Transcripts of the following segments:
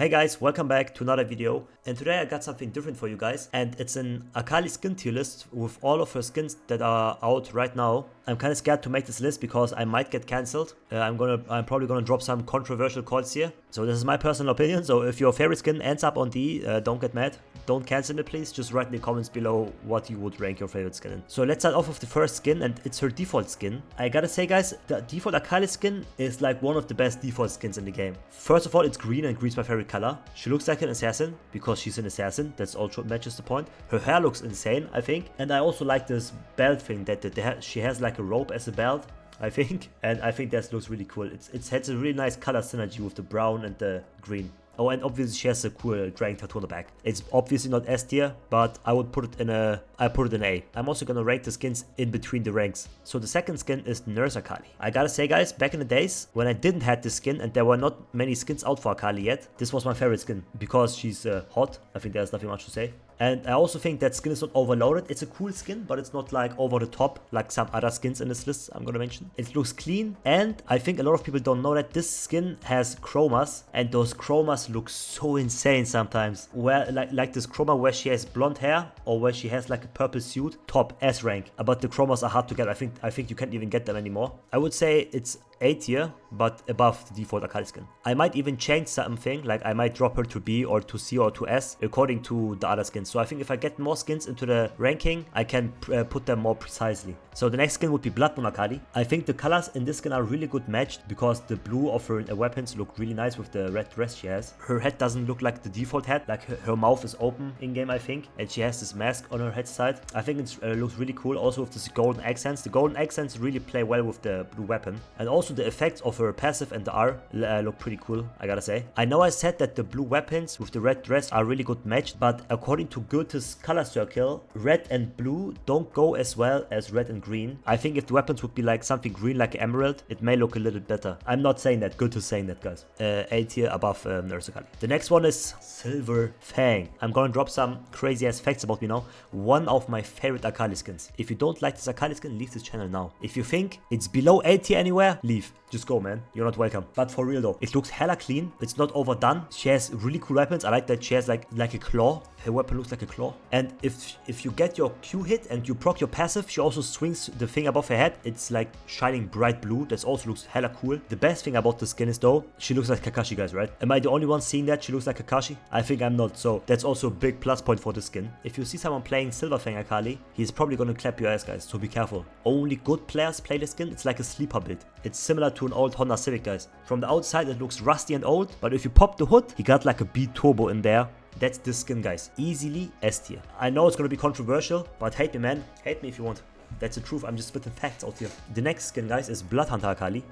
Hey guys, welcome back to another video, and today I got something different for you guys, and it's an Akali skin tier list with all of her skins that are out right now. I'm kind of scared to make this list because I might get cancelled. I'm probably gonna drop some controversial calls here. So this is my personal opinion. So if your favorite skin ends up on D, don't get mad. Don't cancel it, please. Just write in the comments below what you would rank your favorite skin in. So let's start off with the first skin, and it's her default skin. I gotta say, guys, the default Akali skin is like one of the best default skins in the game. First of all, it's green, and green's my favorite color. She looks like an assassin because she's an assassin. That's also matches the point. Her hair looks insane, I think. And I also like this belt thing that she has like a rope as a belt, I think. And I think that looks really cool. It has a really nice color synergy with the brown and the green. Oh, and obviously she has a cool dragon tattoo on the back. It's obviously not S tier, but I would put it in A. I'm also gonna rank the skins in between the ranks. So the second skin is Nurse Akali. I gotta say, guys, back in the days when I didn't have this skin and there were not many skins out for Akali yet, this was my favorite skin because she's hot. I think there's nothing much to say. And I also think that skin is not overloaded. It's a cool skin, but it's not like over the top like some other skins in this list I'm gonna mention. It looks clean, and I think a lot of people don't know that this skin has chromas, and those chromas look so insane sometimes. Where like this chroma where she has blonde hair or where she has like a purple suit, top S rank. But the chromas are hard to get. I think you can't even get them anymore. I would say it's A tier, but above the default Akali skin. I might even change something, like I might drop her to B or to C or to S according to the other skins. So I think if I get more skins into the ranking, I can put them more precisely. So the next skin would be Blood Moon Akali. I think the colors in this skin are really good matched because the blue of her weapons look really nice with the red dress she has. Her head doesn't look like the default head, like her mouth is open in game, I think, and she has this mask on her head side. I think it looks really cool. Also with this golden accents. The golden accents really play well with the blue weapon, and also the effects of her passive and the R look pretty cool, I gotta say. I know I said that the blue weapons with the red dress are really good matched, but according to Goethe's color circle, red and blue don't go as well as red and green. I think if the weapons would be like something green like emerald, it may look a little better. I'm not saying that, Goethe's saying that, guys. A tier above Nurse Akali. The next one is Silver Fang. I'm gonna drop some crazy ass facts about me now. One of my favorite Akali skins. If you don't like this Akali skin, leave this channel now. If you think it's below A tier anywhere, leave. Just go, man. You're not welcome. But for real though, it looks hella clean. It's not overdone. She has really cool weapons. I like that she has like a claw. Her weapon looks like a claw. And if you get your Q hit and you proc your passive, she also swings the thing above her head. It's like shining bright blue. That also looks hella cool. The best thing about the skin is though, she looks like Kakashi, guys, right? Am I the only one seeing that she looks like Kakashi? I think I'm not. So that's also a big plus point for the skin. If you see someone playing Silver Fang Akali, he's probably gonna clap your ass, guys. So be careful. Only good players play the skin. It's like a sleeper build. It's similar to an old Honda Civic, guys. From the outside it looks rusty and old, but if you pop the hood, he got like a B turbo in there. That's this skin, guys. Easily S tier. I know it's gonna be controversial, but hate me, man. Hate me if you want. That's the truth. I'm just spitting facts out here. The next skin, guys, is Bloodhunter Akali.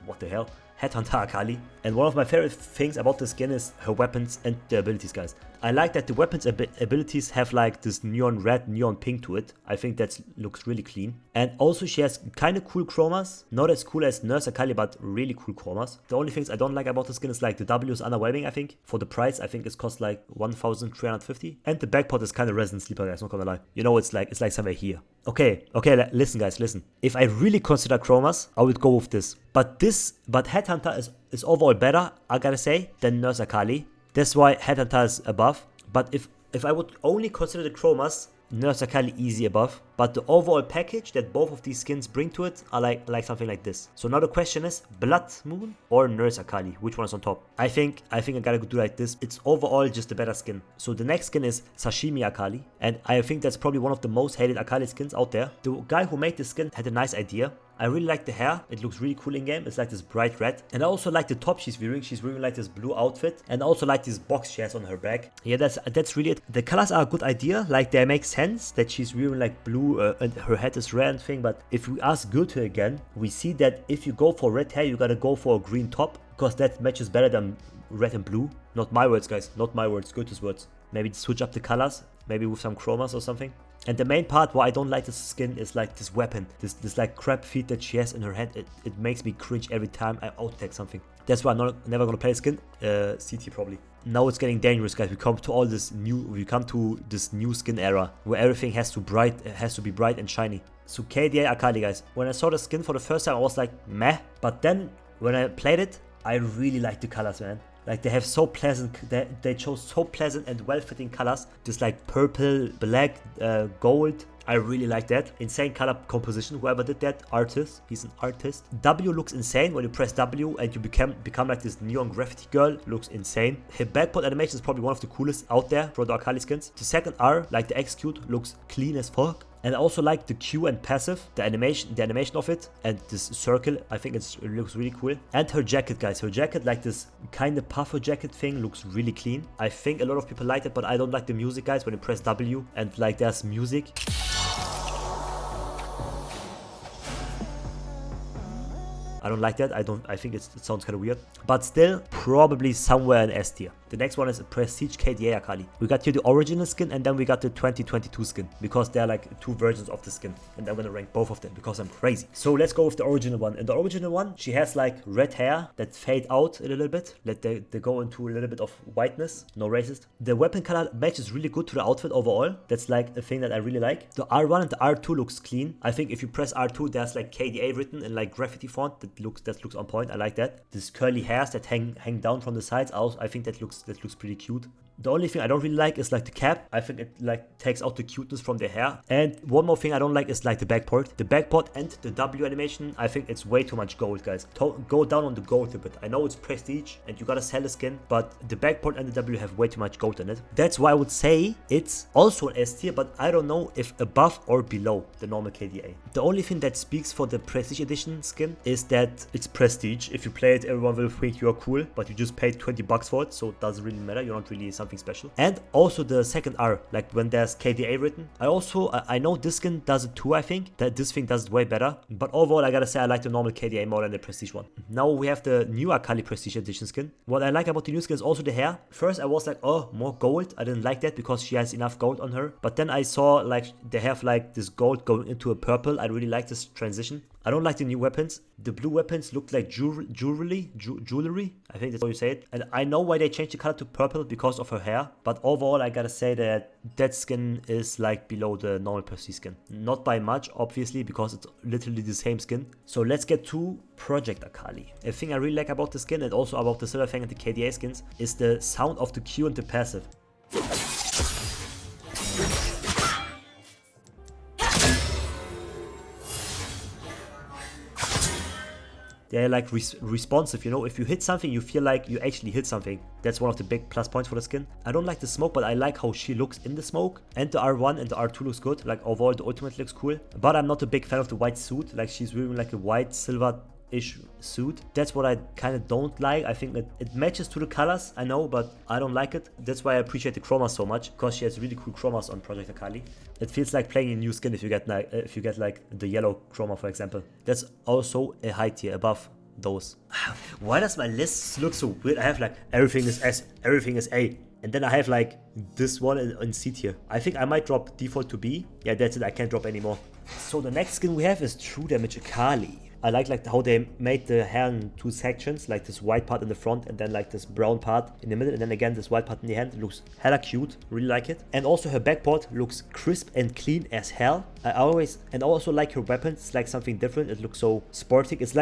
What the hell? Headhunter Akali. And one of my favorite things about the skin is her weapons and the abilities, guys. I like that the weapons abilities have like this neon red, neon pink to it. I think that looks really clean. And also she has kind of cool chromas. Not as cool as Nurse Akali, but really cool chromas. The only things I don't like about the skin is like the W is underwhelming, I think. For the price, I think it costs like 1,350. And the backport is kind of resin sleeper, guys, not gonna lie. You know, it's like somewhere here. Okay, listen, guys, listen. If I really consider chromas, I would go with this. But Headhunter is overall better, I gotta say, than Nurse Akali. That's why Headhunter is above. But if I would only consider the chromas, Nurse Akali easy above. But the overall package that both of these skins bring to it are like something like this. So now the question is, Blood Moon or Nurse Akali? Which one is on top? I think I gotta do like this. It's overall just a better skin. So the next skin is Sashimi Akali. And I think that's probably one of the most hated Akali skins out there. The guy who made this skin had a nice idea. I really like the hair. It looks really cool in game. It's like this bright red. And I also like the top she's wearing. She's wearing like this blue outfit. And I also like this box she has on her back. Yeah, that's really it. The colors are a good idea. Like they make sense that she's wearing like blue and her head is red and thing. But if we ask Goethe again, we see that if you go for red hair, you gotta go for a green top. Because that matches better than red and blue. Not my words, guys. Not my words. Goethe's words. Maybe switch up the colors. Maybe with some chromas or something. And the main part why I don't like this skin is like this weapon, this like crab feet that she has in her head. It makes me cringe every time I out-tech something. That's why I'm never gonna play skin. CT probably. Now it's getting dangerous, guys. We come to this new skin era where everything has to be bright and shiny. So KDA Akali, guys. When I saw the skin for the first time, I was like meh. But then when I played it, I really liked the colors, man. Like they have so pleasant, they chose so pleasant and well-fitting colors. Just like purple, black, gold. I really like that. Insane color composition. Whoever did that, artist. He's an artist. W looks insane when you press W and you become like this neon graffiti girl. Looks insane. Her backport animation is probably one of the coolest out there for the Akali skins. The second R, like the execute, looks clean as fuck. And I also like the Q and passive, the animation of it, and this circle. I think it looks really cool. And her jacket, guys. Her jacket, like this kind of puffer jacket thing, looks really clean. I think a lot of people like it, but I don't like the music, guys, when you press W and like there's music. I don't like that. I think it sounds kind of weird. But still, probably somewhere in S tier. The next one is a Prestige KDA Akali. We got here the original skin and then we got the 2022 skin. Because they're like two versions of the skin. And I'm gonna rank both of them because I'm crazy. So let's go with the original one. In the original one, she has like red hair that fade out a little bit. They go into a little bit of whiteness. No racist. The weapon color matches really good to the outfit overall. That's like a thing that I really like. The R1 and the R2 looks clean. I think if you press R2, there's like KDA written in like graffiti font. That looks on point. I like that. This curly hairs that hang down from the sides. Also, I think that looks pretty cute. The only thing I don't really like is like the cap. I think it like takes out the cuteness from the hair. And one more thing I don't like is like the backport. The backport and the W animation, I think it's way too much gold, guys. Go down on the gold a bit. I know it's prestige and you gotta sell the skin, but the backport and the W have way too much gold in it. That's why I would say it's also an S tier, but I don't know if above or below the normal KDA. The only thing that speaks for the Prestige Edition skin is that it's prestige. If you play it, everyone will think you're cool, but you just paid 20 bucks for it, so it doesn't really matter. You're not really something special. And also the second R, like when there's KDA written. I know this skin does it too. I think that this thing does it way better, but overall I gotta say I like the normal KDA more than the Prestige one. Now we have the new Akali Prestige Edition skin. What I like about the new skin is also the hair. First I was like, oh, more gold. I didn't like that because she has enough gold on her, but then I saw like they have like this gold going into a purple. I really like this transition. I don't like the new weapons. The blue weapons look like jewelry. I think that's how you say it. And I know why they changed the color to purple because of her hair. But overall, I gotta say that skin is like below the normal Prestige skin. Not by much, obviously, because it's literally the same skin. So let's get to Project Akali. A thing I really like about the skin and also about the Silver Fang and the KDA skins is the sound of the Q and the passive. They're like responsive, you know. If you hit something, you feel like you actually hit something. That's one of the big plus points for the skin. I don't like the smoke, but I like how she looks in the smoke. And the R1 and the R2 looks good. Like overall, the ultimate looks cool. But I'm not a big fan of the white suit. Like she's wearing like a white silver-ish suit. That's what I kind of don't like. I think that it matches to the colors, I know, but I don't like it. That's why I appreciate the chromas so much, because she has really cool chromas on Project Akali. It feels like playing a new skin if you get like the yellow chroma, for example. That's also a high tier above those. Why does my list look so weird? I have like everything is S, everything is A, and then I have like this one in C tier. I think I might drop default to B. Yeah, that's it. I can't drop anymore. So the next skin we have is True Damage Akali. I like how they made the hair in two sections, like this white part in the front and then like this brown part in the middle, and then again this white part in the hand. It looks hella cute, really like it. And also her backport looks crisp and clean as hell. I also like her weapons. It's like something different. It looks so sporting. It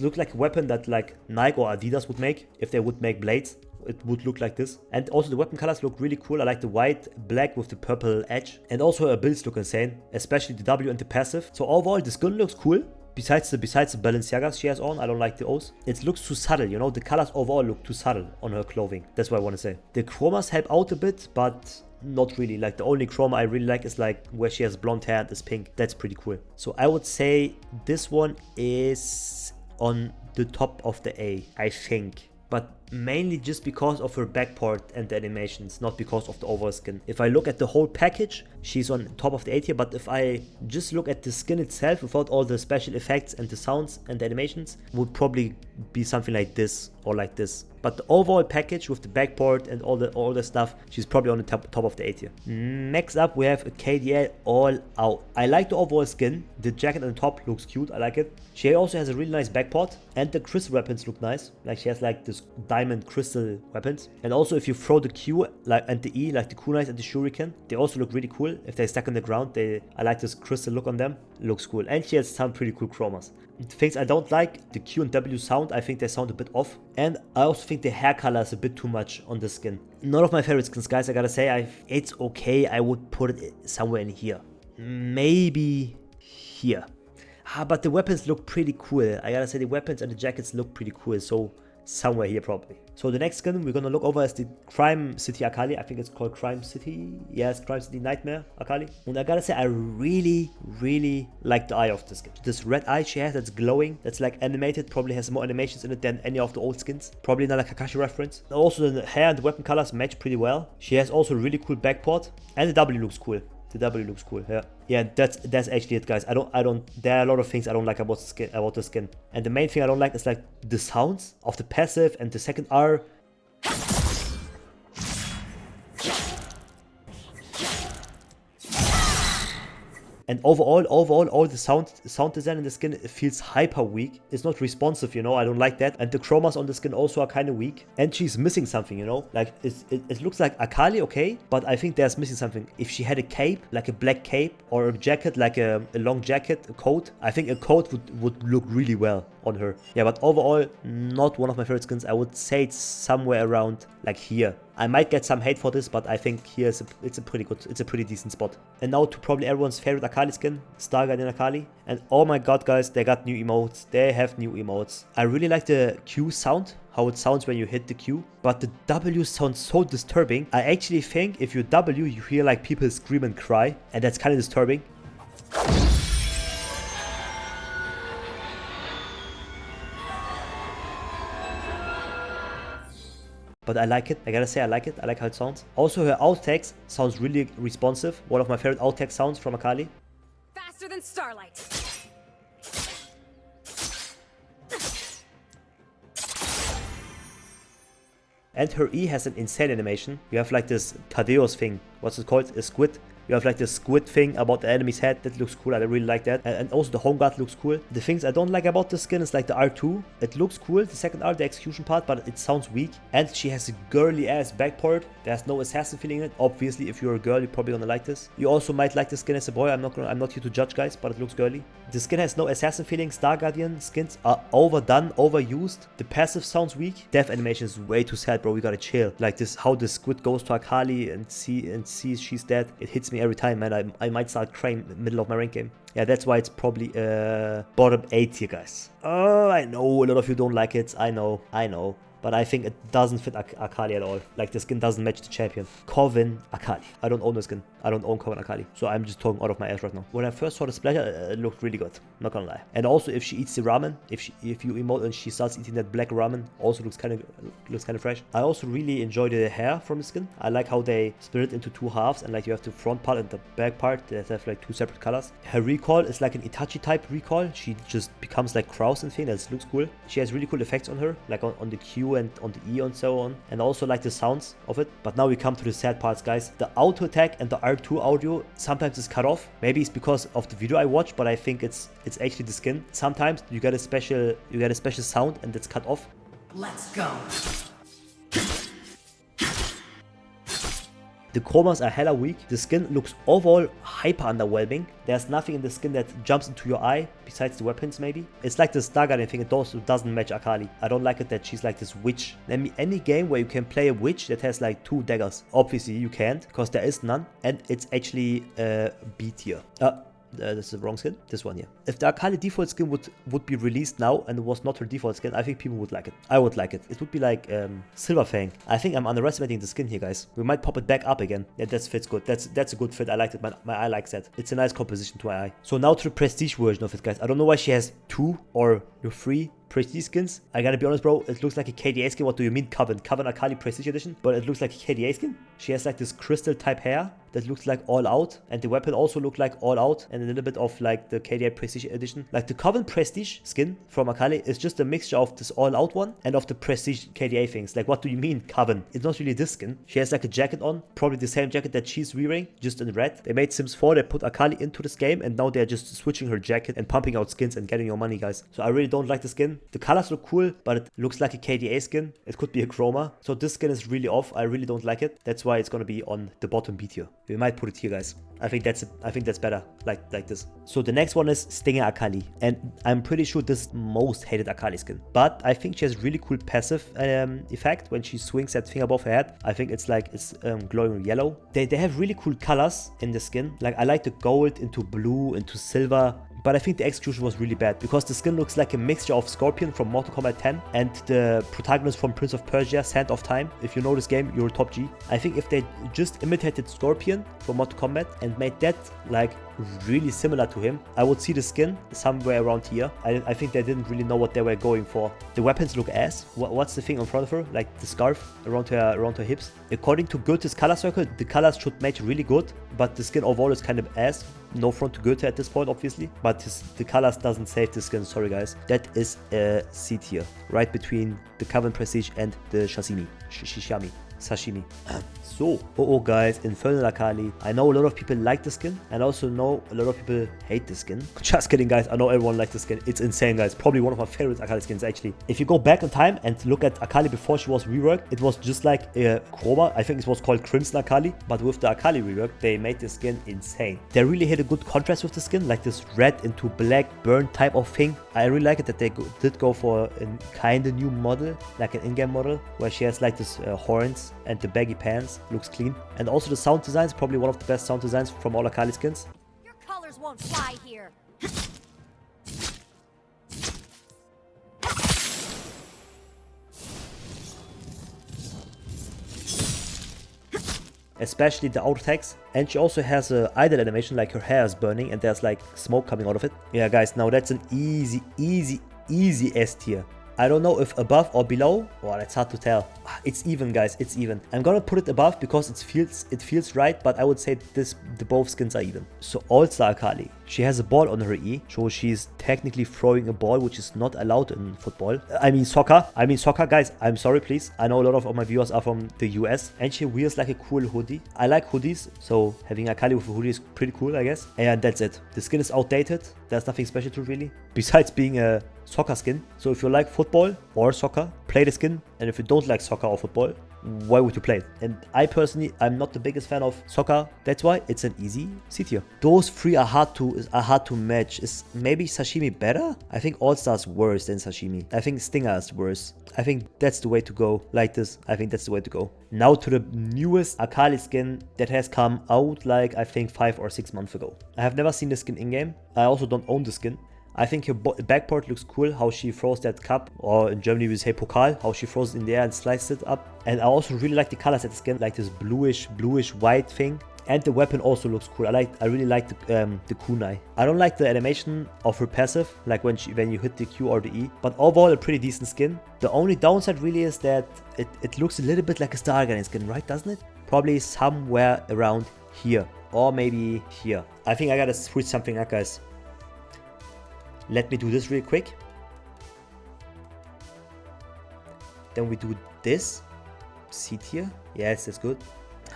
looks like a weapon that like Nike or Adidas would make if they would make blades. It would look like this. And also the weapon colors look really cool. I like the white, black with the purple edge. And also her builds look insane, especially the W and the passive. So overall the skin looks cool. Besides the Balenciagas she has on, I don't like the O's. It looks too subtle, you know, the colors overall look too subtle on her clothing. That's what I want to say. The chromas help out a bit, but not really. Like the only chroma I really like is like where she has blonde hair and is pink. That's pretty cool. So I would say this one is on the top of the A, I think. But mainly just because of her backport and the animations, not because of the overall skin. If I look at the whole package, she's on top of the A tier, but if I just look at the skin itself without all the special effects and the sounds and the animations, would probably be something like this or like this. But the overall package with the backport and all the stuff, she's probably on the top of the A tier. Next up, we have a KDA All Out. I like the overall skin. The jacket on the top looks cute. I like it. She also has a really nice backport, and the crisp weapons look nice. Like she has like this diamond crystal weapons. And also if you throw the Q like and the E, like the kunais and the shuriken, they also look really cool. If they're stuck on the ground, I like this crystal look on them. Looks cool. And she has some pretty cool chromas. The things I don't like, the Q and W sound, I think they sound a bit off. And I also think the hair color is a bit too much on the skin. None of my favorite skins, guys, I gotta say. It's okay. I would put it somewhere in here. Maybe here. But the weapons look pretty cool. I gotta say the weapons and the jackets look pretty cool. So somewhere here probably. So the next skin we're gonna look over is the Crime City Akali. I think it's called Crime City. Yes, Crime City Nightmare Akali. And I gotta say I really like the eye of this skin. This red eye she has that's glowing, that's like animated, probably has more animations in it than any of the old skins. Probably another Kakashi reference. Also the hair and the weapon colors match pretty well. She has also a really cool backport and the W looks cool. The W looks cool, yeah. Yeah, that's actually it, guys. There are a lot of things I don't like about the skin. And the main thing I don't like is like the sounds of the passive and the second R. And overall, all the sound design in the skin, it feels hyper weak. It's not responsive, you know, I don't like that. And the chromas on the skin also are kind of weak. And she's missing something, you know, like it looks like Akali, okay, but I think there's missing something. If she had a cape, like a black cape, or a jacket, like a long jacket, a coat, I think a coat would look really well on her. Yeah, but overall, not one of my favorite skins. I would say it's somewhere around like here. I might get some hate for this, but I think here it's a pretty decent spot. And now to probably everyone's favorite Akali skin, Star Guardian Akali. And oh my god, guys, they got new emotes. They have new emotes. I really like the Q sound, how it sounds when you hit the Q, but the W sounds so disturbing. I actually think if you W, you hear like people scream and cry, and that's kind of disturbing. But I like it. I gotta say I like it. I like how it sounds. Also her outtakes sounds really responsive. One of my favorite outtake sounds from Akali. Faster than starlight. And her E has an insane animation. You have like this Tadeo's thing. What's it called? A squid. You have like this squid thing about the enemy's head. That looks cool. I really like that. And also the home guard looks cool. The things I don't like about the skin is like the R2. It looks cool, the second R, the execution part, but it sounds weak. And she has a girly ass backport. There's no assassin feeling in it. Obviously, if you're a girl, you're probably gonna like this. You also might like the skin as a boy. I'm not here to judge, guys, but it looks girly. The skin has no assassin feeling. Star Guardian skins are overdone, overused. The passive sounds weak. Death animation is way too sad, bro. We gotta chill. Like this, how the squid goes to Akali and sees she's dead. It hits me every time, man. I might start crying in the middle of my rank game. Yeah, that's why it's probably bottom 8 here, guys. Oh, I know a lot of you don't like it. I know. But I think it doesn't fit Akali at all. Like the skin doesn't match the champion. Coven Akali. I don't own the skin. I don't own Coven Akali. So I'm just talking out of my ass right now. When I first saw the splatter, it looked really good. Not gonna lie. And also if she eats the ramen, if you emote and she starts eating that black ramen, also looks kind of fresh. I also really enjoy the hair from the skin. I like how they split it into two halves and like you have the front part and the back part that have like two separate colors. Her recall is like an Itachi type recall. She just becomes like Kraus and thing. That looks cool. She has really cool effects on her, like on the Q and on the E and so on, and also like the sounds of it. But now we come to the sad parts, guys. The auto attack and the R2 audio sometimes is cut off. Maybe it's because of the video I watched, but I think it's actually the skin. Sometimes you get a special sound and it's cut off. Let's go. The chromas are hella weak. The skin looks overall hyper underwhelming. There's nothing in the skin that jumps into your eye besides the weapons maybe. It's like the Star Guardian thing. It also doesn't match Akali. I don't like it that she's like this witch. Name me any game where you can play a witch that has like 2 daggers. Obviously you can't because there is none. And it's actually B tier. This is the wrong skin. This one here. If the Akali default skin would be released now and it was not her default skin, I think people would like it. I would like it. It would be like Silver Fang. I think I'm underestimating the skin here, guys. We might pop it back up again. Yeah, that fits good. That's a good fit. I liked it. My eye likes that. It's a nice composition to my eye. So now to the Prestige version of it, guys. I don't know why she has 2 or 3 Prestige skins. I gotta be honest, bro. It looks like a KDA skin. What do you mean, Coven? Coven Akali Prestige Edition? But it looks like a KDA skin. She has like this crystal type hair. that looks like All Out, and the weapon also looked like All Out, and a little bit of like the KDA Prestige edition. Like the Coven Prestige skin from Akali is just a mixture of this All Out one and of the Prestige KDA things. Like, what do you mean Coven? It's not really this skin. She has like a jacket on, probably the same jacket that she's wearing, just in red. They made Sims 4, they put Akali into this game, and now they're just switching her jacket and pumping out skins and getting your money, guys. So I really don't like the skin. The colors look cool, but it looks like a KDA skin. It could be a chroma. So this skin is really off. I really don't like it. That's why it's gonna be on the bottom B tier. We might put it here, guys. I think that's better, like this. So the next one is Stinger Akali, and I'm pretty sure this is the most hated Akali skin. But I think she has really cool passive effect when she swings that thing above her head. I think it's like it's glowing yellow. They have really cool colors in the skin. Like I like the gold into blue into silver. But I think the execution was really bad because the skin looks like a mixture of Scorpion from Mortal Kombat 10 and the protagonist from Prince of Persia, Sand of Time. If you know this game, you're a top G. I think if they just imitated Scorpion from Mortal Kombat and made that like really similar to him, I would see the skin somewhere around here. I think they didn't really know what they were going for. The weapons look ass. What's the thing in front of her? Like the scarf around her hips. According to Goethe's color circle, the colors should match really good, but the skin overall is kind of ass. No front to Goethe at this point, obviously, but the colors doesn't save the skin. Sorry, guys. That is a C tier, right between the Coven Prestige and the Sashimi. So, guys, Infernal Akali. I know a lot of people like the skin, and I also know a lot of people hate the skin. Just kidding, guys. I know everyone likes the skin. It's insane, guys. Probably one of my favorite Akali skins, actually. If you go back in time and look at Akali before she was reworked, it was just like a chroma. I think it was called Crimson Akali, but with the Akali rework, they made the skin insane. They really had a good contrast with the skin, like this red into black burn type of thing. I really like it that they did go for a kind of new model, like an in-game model, where she has like this horns and the baggy pants. Looks clean. And also the sound design is probably one of the best sound designs from all Akali skins. Your colors won't fly here. Especially the auto attacks. And she also has a idle animation, like her hair is burning and there's like smoke coming out of it. Yeah, guys, now that's an easy S tier. I don't know if above or below. Well, it's hard to tell. It's even, guys. It's even. I'm gonna put it above because it feels right, but I would say the both skins are even. So AllStar Akali. She has a ball on her E, so she's technically throwing a ball, which is not allowed in football. I mean soccer, guys. I'm sorry, please. I know a lot of my viewers are from the US, and she wears like a cool hoodie. I like hoodies, so having Akali with a hoodie is pretty cool, I guess. And that's it. The skin is outdated. There's nothing special to it, really, besides being a soccer skin. So if you like football or soccer, play the skin. And if you don't like soccer or football, why would you play it? And I personally, I'm not the biggest fan of soccer. That's why it's an easy C tier. Those three are hard to match. Is maybe Sashimi better? I think AllStar's worse than Sashimi. I think Stinger is worse. I think that's the way to go. Like this, I think that's the way to go. Now to the newest Akali skin that has come out like I think 5 or 6 months ago. I have never seen the skin in game. I also don't own the skin. I think her backport looks cool, how she throws that cup, or in Germany we say Pokal, how she throws it in the air and slices it up. And I also really like the colors at the skin, like this bluish white thing. And the weapon also looks cool. I really like the kunai. I don't like the animation of her passive, like when you hit the Q or the E. But overall, a pretty decent skin. The only downside really is that it looks a little bit like a Star Akali skin, right? Doesn't it? Probably somewhere around here, or maybe here. I think I gotta switch something up, guys. Let me do this real quick. Then we do this. C tier. Yes, that's good.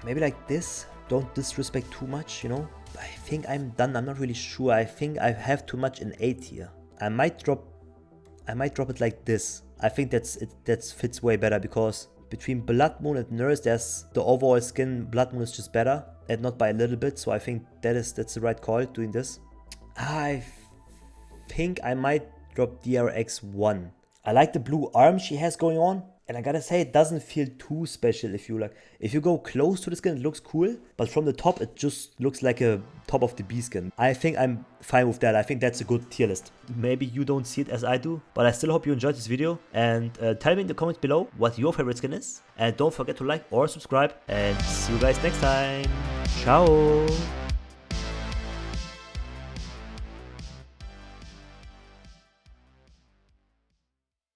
Maybe like this. Don't disrespect too much, you know. I think I'm done. I'm not really sure. I think I have too much in A tier. I might drop it like this. I think that fits way better because between Blood Moon and Nurse, there's the overall skin. Blood Moon is just better and not by a little bit. So I think that's the right call doing this. I think I might drop DRX 1. I like the blue arm she has going on, and I gotta say it doesn't feel too special. If you go close to the skin, it looks cool, but from the top it just looks like a top of the B skin. I think I'm fine with that. I think that's a good tier list. Maybe you don't see it as I do, but I still hope you enjoyed this video, and tell me in the comments below what your favorite skin is, and don't forget to like or subscribe, and see you guys next time. Ciao.